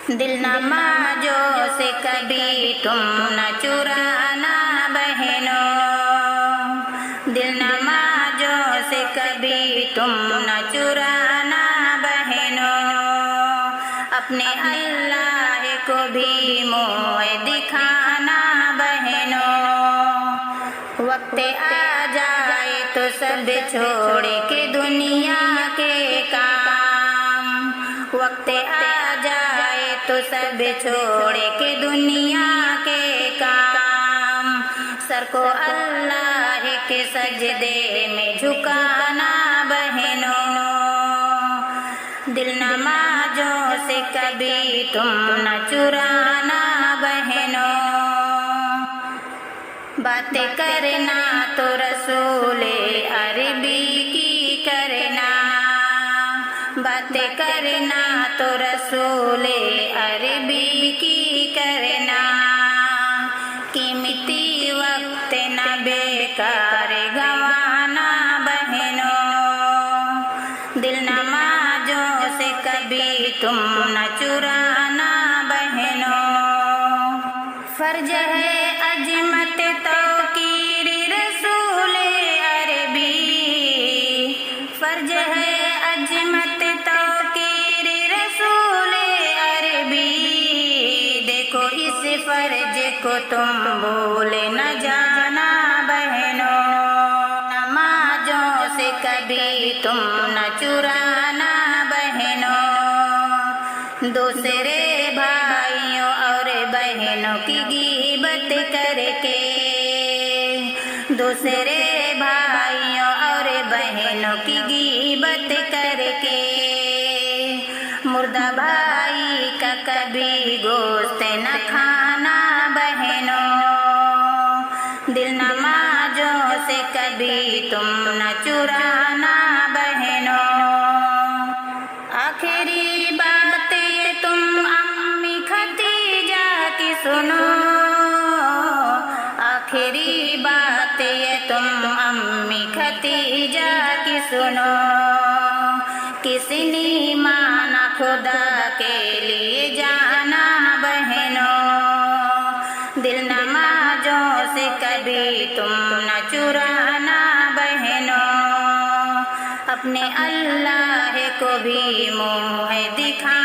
دل نمازوں سے کبھی تم نہ چرانا بہنوں، دل نمازوں سے کبھی تم نہ چرانا بہنوں، اپنے اللہ کو بھی منہ دکھانا بہنوں، وقت آ جائے تو سب چھوڑ کے دنیا کے کام، وقت آ جائے تو سب چھوڑ کے دنیا کے کام، سر کو اللہ کے سجدے میں جھکانا بہنوں، دل نمازوں سے کبھی تم نہ چرانا بہنوں، باتیں کرنا تو رسول عربی کی کرنا، باتیں کرنا تو رسول عربی کی کرنا، قیمتی وقت نہ بیکار گنوانا بہنوں، دل نمازوں سے کبھی تم نہ چرانا بہنوں، فرض ہے عظمت توقیر رسول عربی، فرض ہے عظمت توقیر رسول عربی، دیکھو اس فرض کو تم بھول نہ جانا بہنوں، نمازوں سے کبھی تم نہ چرانا بہنوں، دوسرے بھائیوں اور بہنوں کی غیبت کر کے، دوسرے بھائیوں اور بہنوں کی غیبت کر کے، مردہ بھائی کا کبھی گوشت نہ کھانا بہنوں، دل نمازوں سے کبھی تم نہ چرانا بہنوں، آخری بات یہ تم امی ختیجہ کی سنو، آخری بات یہ تم امی ختیجہ کی سنو، کسی نے مانا خدا کے لیے جانا بہنوں، دل نمازوں سے کبھی تم نہ چرانا بہنوں، اپنے اللہ کو بھی منہ دکھا